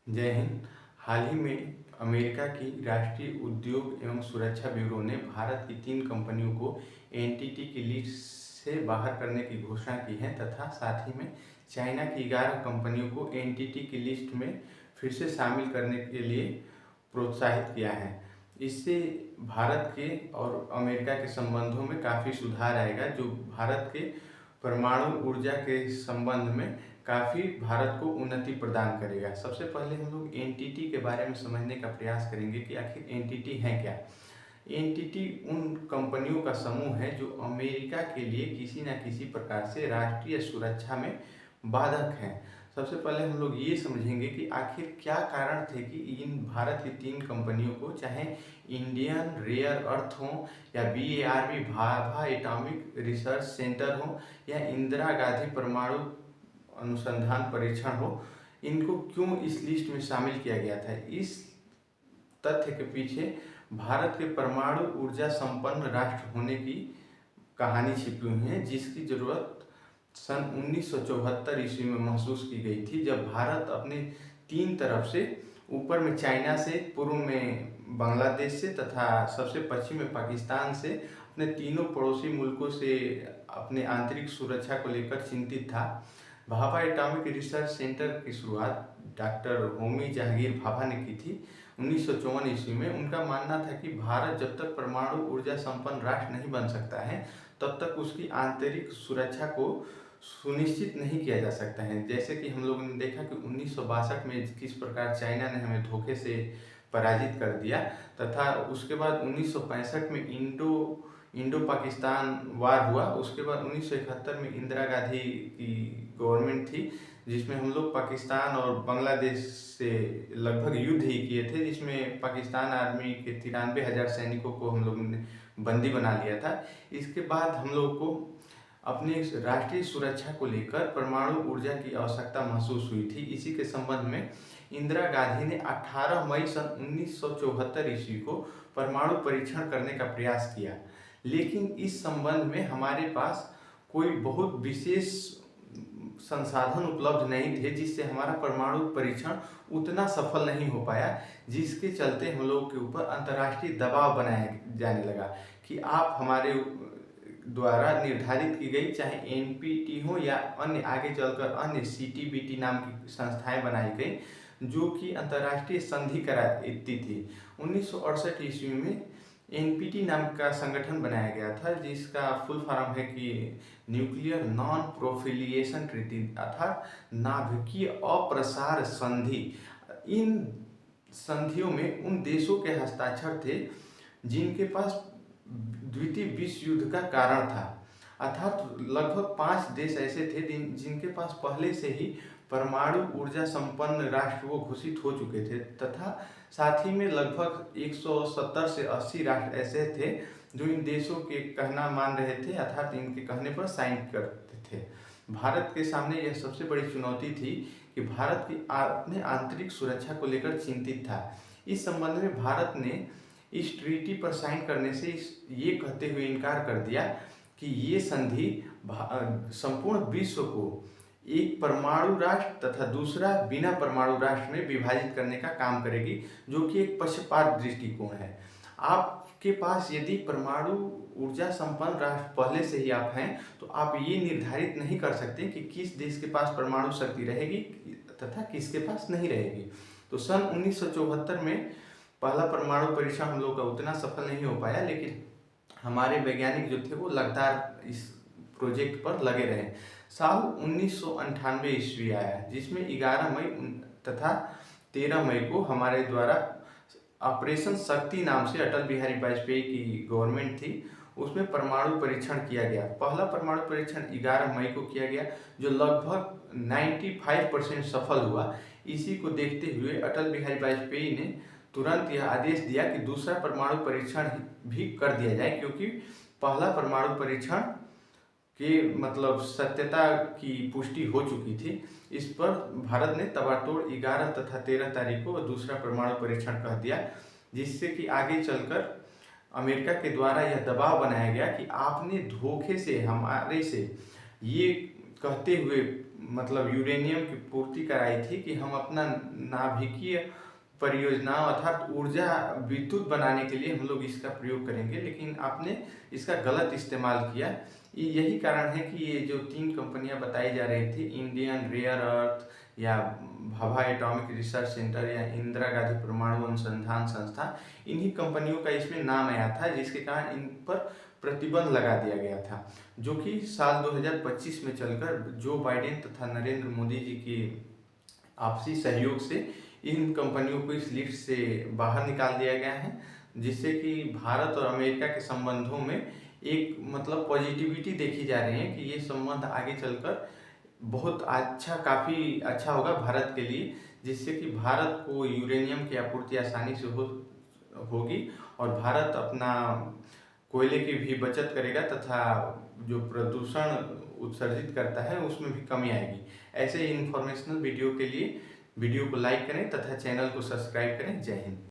जय हिंद। हाल ही में अमेरिका की राष्ट्रीय उद्योग एवं सुरक्षा ब्यूरो ने भारत की 3 कंपनियों को एनटीटी की लिस्ट से बाहर करने की घोषणा की है तथा साथ ही में चाइना की 11 कंपनियों को एनटीटी की लिस्ट में फिर से शामिल करने के लिए प्रोत्साहित किया है। इससे भारत के और अमेरिका के संबंधों में काफ़ी सुधार आएगा, जो भारत के परमाणु ऊर्जा के संबंध में काफ़ी भारत को उन्नति प्रदान करेगा। सबसे पहले हम लोग एनटीटी के बारे में समझने का प्रयास करेंगे कि आखिर एनटीटी है क्या। एनटीटी उन कंपनियों का समूह है जो अमेरिका के लिए किसी न किसी प्रकार से राष्ट्रीय सुरक्षा में बाधक हैं। सबसे पहले हम लोग ये समझेंगे कि आखिर क्या कारण थे कि इन भारत की 3 कंपनियों को, चाहे इंडियन रेयर अर्थ हो या बीएआरबी भाभा एटॉमिक रिसर्च सेंटर हो या इंदिरा गांधी परमाणु अनुसंधान परीक्षण हो, इनको क्यों इस लिस्ट में शामिल किया गया था। इस तथ्य के पीछे भारत के परमाणु ऊर्जा संपन्न राष्ट्र होने की कहानी छिपी हुई है, जिसकी जरूरत सन 1974 ईस्वी में महसूस की गई थी, जब भारत अपने 3 तरफ से, ऊपर में चाइना से, पूर्व में बांग्लादेश से तथा सबसे पश्चिम में पाकिस्तान से, अपने तीनों पड़ोसी मुल्कों से अपने आंतरिक सुरक्षा को लेकर चिंतित था। भाभा एटॉमिक रिसर्च सेंटर की शुरुआत डॉक्टर होमी जहांगीर भाभा ने की थी 1954 ईस्वी में। उनका मानना था कि भारत जब तक परमाणु ऊर्जा संपन्न राष्ट्र नहीं बन सकता है, तब तक उसकी आंतरिक सुरक्षा को सुनिश्चित नहीं किया जा सकता है। जैसे कि हम लोगों ने देखा कि 1962 में किस प्रकार चाइना ने हमें धोखे से पराजित कर दिया, तथा उसके बाद 1965 में इंडो पाकिस्तान वार हुआ। उसके बाद 1971 में इंदिरा गांधी की गवर्नमेंट थी, जिसमें हम लोग पाकिस्तान और बांग्लादेश से लगभग युद्ध ही किए थे, जिसमें पाकिस्तान आर्मी के 93,000 सैनिकों को हम लोगों ने बंदी बना लिया था। इसके बाद हम लोग को अपनी राष्ट्रीय सुरक्षा को लेकर परमाणु ऊर्जा की आवश्यकता महसूस हुई थी। इसी के संबंध में इंदिरा गांधी ने 18 मई सन 1974 ईस्वी को परमाणु परीक्षण करने का प्रयास किया, लेकिन इस संबंध में हमारे पास कोई बहुत विशेष संसाधन उपलब्ध नहीं थे, जिससे हमारा परमाणु परीक्षण उतना सफल नहीं हो पाया, जिसके चलते हम लोगों के ऊपर अंतर्राष्ट्रीय दबाव बनाया जाने लगा कि आप हमारे द्वारा निर्धारित की गई, चाहे एनपीटी हो या अन्य आगे चलकर अन्य सीटीबीटी नाम की संस्थाएं बनाई गई, जो कि अंतर्राष्ट्रीय संधि कराती थी। 1968 ईस्वी में एनपीटी नाम का संगठन बनाया गया था, जिसका फुल फॉर्म है कि न्यूक्लियर नॉन प्रोफिलिएशन ट्रीटी, अर्थात नाभिकीय अप्रसार संधि। इन संधियों में उन देशों के हस्ताक्षर थे जिनके पास द्वितीय विश्व युद्ध का कारण था, अर्थात लगभग 5 देश ऐसे थे जिनके पास पहले से ही परमाणु ऊर्जा संपन्न राष्ट्र वो घोषित हो चुके थे, तथा साथ ही में लगभग 170 से 80 राष्ट्र ऐसे थे जो इन देशों के कहना मान रहे थे, अर्थात इनके कहने पर साइन करते थे। भारत के सामने यह सबसे बड़ी चुनौती थी कि भारत की अपने आंतरिक सुरक्षा को लेकर चिंतित था। इस संबंध में भारत ने इस ट्रीटी पर साइन करने से ये कहते हुए इनकार कर दिया कि ये संधि संपूर्ण विश्व को एक परमाणु राष्ट्र तथा दूसरा बिना परमाणु राष्ट्र में विभाजित करने का काम करेगी, जो कि एक पक्षपात दृष्टिकोण है। आपके पास यदि परमाणु ऊर्जा संपन्न राष्ट्र पहले से ही आप हैं, तो आप ये निर्धारित नहीं कर सकते कि किस देश के पास परमाणु शक्ति रहेगी तथा किसके पास नहीं रहेगी। तो सन 1974 में पहला परमाणु परीक्षण हम लोग का उतना सफल नहीं हो पाया, लेकिन हमारे वैज्ञानिक जो थे वो लगातार इस प्रोजेक्ट पर लगे रहे। साल 1998 ईस्वी आया, जिसमें 11 मई तथा 13 मई को हमारे द्वारा ऑपरेशन शक्ति नाम से अटल बिहारी वाजपेयी की गवर्नमेंट थी, उसमें परमाणु परीक्षण किया गया। पहला परमाणु परीक्षण 11 मई को किया गया, जो लगभग 95% सफल हुआ। इसी को देखते हुए अटल बिहारी वाजपेयी ने तुरंत यह आदेश दिया कि दूसरा परमाणु परीक्षण भी कर दिया जाए, क्योंकि पहला परमाणु परीक्षण के मतलब सत्यता की पुष्टि हो चुकी थी। इस पर भारत ने तबातोड़ 11 तथा 13 तारीख को दूसरा परमाणु परीक्षण कर दिया, जिससे कि आगे चलकर अमेरिका के द्वारा यह दबाव बनाया गया कि आपने धोखे से हमारे से ये कहते हुए मतलब यूरेनियम की पूर्ति कराई थी कि हम अपना नाभिकीय परियोजनाओं अर्थात ऊर्जा विद्युत बनाने के लिए हम लोग इसका प्रयोग करेंगे, लेकिन आपने इसका गलत इस्तेमाल किया। यही कारण है कि ये जो 3 कंपनियां बताई जा रही थी, इंडियन रेयर अर्थ या भाभा एटॉमिक रिसर्च सेंटर या इंदिरा गांधी परमाणु अनुसंधान संस्थान, इन्हीं कंपनियों का इसमें नाम आया था, जिसके कारण इन पर प्रतिबंध लगा दिया गया था, जो कि साल 2025 में चलकर जो बाइडेन तथा नरेंद्र मोदी जी की आपसी सहयोग से इन कंपनियों को इस लिस्ट से बाहर निकाल दिया गया है, जिससे कि भारत और अमेरिका के संबंधों में एक मतलब पॉजिटिविटी देखी जा रही है कि ये संबंध आगे चलकर बहुत अच्छा, काफ़ी अच्छा होगा भारत के लिए, जिससे कि भारत को यूरेनियम की आपूर्ति आसानी से होगी और भारत अपना कोयले की भी बचत करेगा तथा जो प्रदूषण उत्सर्जित करता है उसमें भी कमी आएगी। ऐसे ही इंफॉर्मेशनल वीडियो के लिए वीडियो को लाइक करें तथा चैनल को सब्सक्राइब करें। जय हिंद।